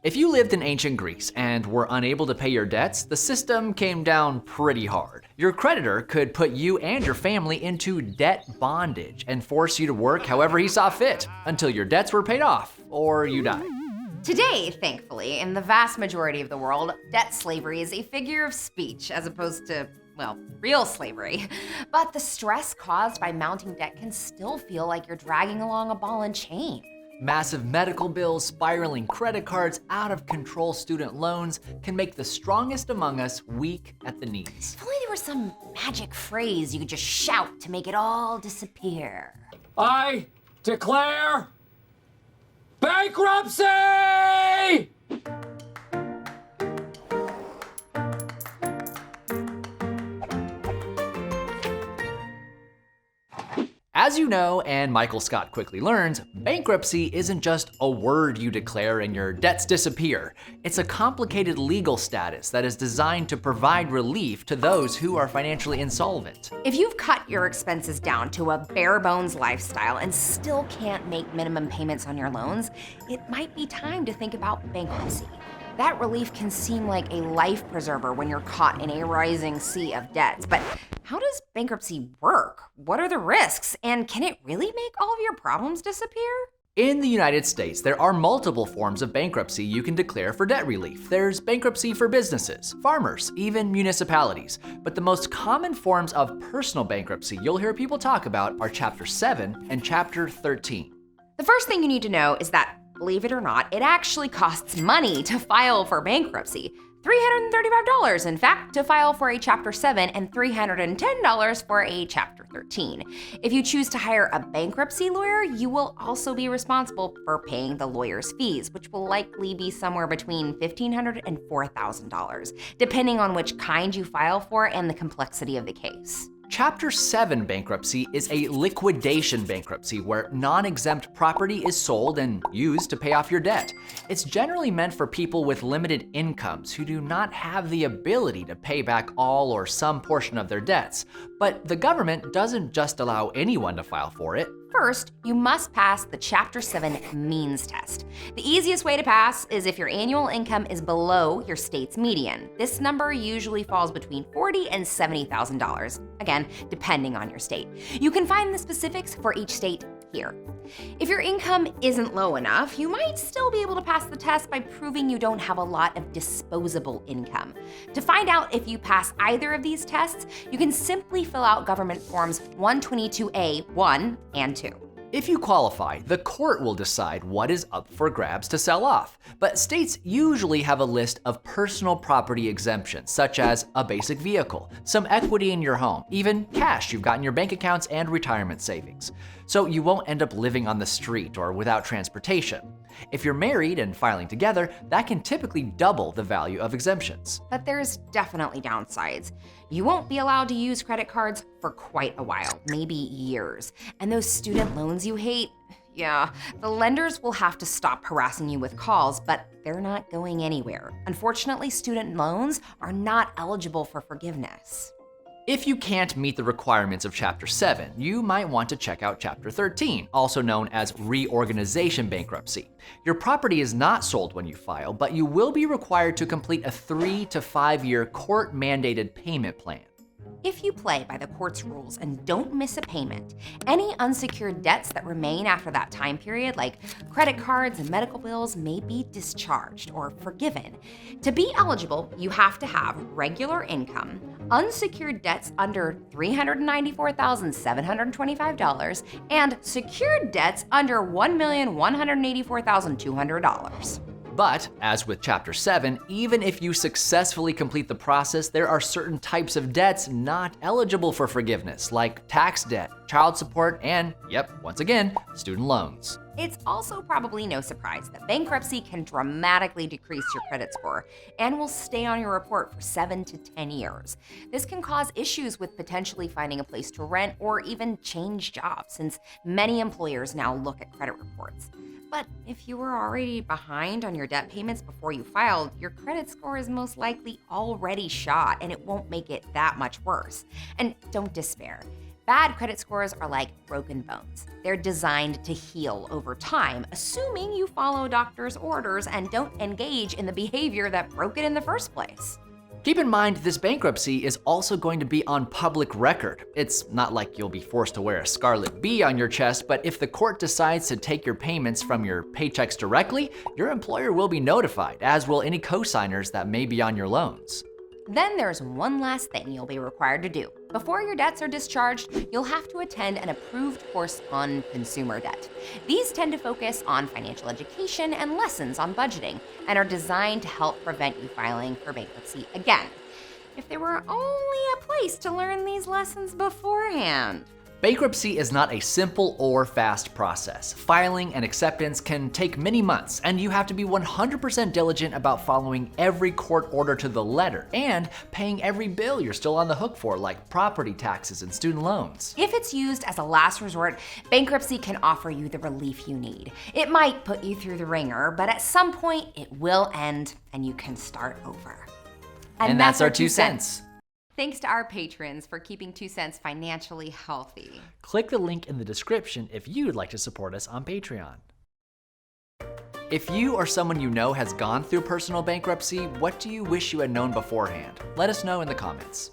If you lived in ancient Greece and were unable to pay your debts, the system came down pretty hard. Your creditor could put you and your family into debt bondage and force you to work however he saw fit until your debts were paid off or you died. Today, thankfully, in the vast majority of the world, debt slavery is a figure of speech as opposed to, well, real slavery. But the stress caused by mounting debt can still feel like you're dragging along a ball and chain. Massive medical bills, spiraling credit cards, out-of-control student loans can make the strongest among us weak at the knees. If only there was some magic phrase you could just shout to make it all disappear. I declare bankruptcy! As you know, and Michael Scott quickly learns, bankruptcy isn't just a word you declare and your debts disappear. It's a complicated legal status that is designed to provide relief to those who are financially insolvent. If you've cut your expenses down to a bare bones lifestyle and still can't make minimum payments on your loans, it might be time to think about bankruptcy. That relief can seem like a life preserver when you're caught in a rising sea of debts, but how does bankruptcy work? What are the risks? And can it really make all of your problems disappear? In the United States, there are multiple forms of bankruptcy you can declare for debt relief. There's bankruptcy for businesses, farmers, even municipalities. But the most common forms of personal bankruptcy you'll hear people talk about are Chapter 7 and Chapter 13. The first thing you need to know is that, believe it or not, it actually costs money to file for bankruptcy. $335, in fact, to file for a Chapter 7 and $310 for a Chapter 13. If you choose to hire a bankruptcy lawyer, you will also be responsible for paying the lawyer's fees, which will likely be somewhere between $1,500 and $4,000, depending on which kind you file for and the complexity of the case. Chapter 7 bankruptcy is a liquidation bankruptcy where non-exempt property is sold and used to pay off your debt. It's generally meant for people with limited incomes who do not have the ability to pay back all or some portion of their debts. But the government doesn't just allow anyone to file for it. First, you must pass the Chapter 7 means test. The easiest way to pass is if your annual income is below your state's median. This number usually falls between $40,000 and $70,000, again, depending on your state. You can find the specifics for each state here. If your income isn't low enough, you might still be able to pass the test by proving you don't have a lot of disposable income. To find out if you pass either of these tests, you can simply fill out government forms 122A1 and 2. If you qualify, the court will decide what is up for grabs to sell off. But states usually have a list of personal property exemptions, such as a basic vehicle, some equity in your home, even cash you've got in your bank accounts and retirement savings. So you won't end up living on the street or without transportation. If you're married and filing together, that can typically double the value of exemptions. But there's definitely downsides. You won't be allowed to use credit cards for quite a while, maybe years. And those student loans you hate, yeah, the lenders will have to stop harassing you with calls, but they're not going anywhere. Unfortunately, student loans are not eligible for forgiveness. If you can't meet the requirements of Chapter 7, you might want to check out Chapter 13, also known as reorganization bankruptcy. Your property is not sold when you file, but you will be required to complete a 3 to 5 year court-mandated payment plan. If you play by the court's rules and don't miss a payment, any unsecured debts that remain after that time period, like credit cards and medical bills, may be discharged or forgiven. To be eligible, you have to have regular income, unsecured debts under $394,725, and secured debts under $1,184,200. But, as with Chapter 7, even if you successfully complete the process, there are certain types of debts not eligible for forgiveness, like tax debt, child support, and, yep, once again, student loans. It's also probably no surprise that bankruptcy can dramatically decrease your credit score and will stay on your report for 7 to 10 years. This can cause issues with potentially finding a place to rent or even change jobs, since many employers now look at credit reports. But if you were already behind on your debt payments before you filed, your credit score is most likely already shot and it won't make it that much worse. And don't despair. Bad credit scores are like broken bones. They're designed to heal over time, assuming you follow doctor's orders and don't engage in the behavior that broke it in the first place. Keep in mind, this bankruptcy is also going to be on public record. It's not like you'll be forced to wear a scarlet B on your chest, but if the court decides to take your payments from your paychecks directly, your employer will be notified, as will any co-signers that may be on your loans. Then there's one last thing you'll be required to do. Before your debts are discharged, you'll have to attend an approved course on consumer debt. These tend to focus on financial education and lessons on budgeting, and are designed to help prevent you filing for bankruptcy again. If there were only a place to learn these lessons beforehand. Bankruptcy is not a simple or fast process. Filing and acceptance can take many months, and you have to be 100% diligent about following every court order to the letter and paying every bill you're still on the hook for, like property taxes and student loans. If it's used as a last resort, bankruptcy can offer you the relief you need. It might put you through the ringer, but at some point it will end and you can start over. And that's our 2 cents. Thanks to our patrons for keeping 2 cents financially healthy. Click the link in the description if you'd like to support us on Patreon. If you or someone you know has gone through personal bankruptcy, what do you wish you had known beforehand? Let us know in the comments.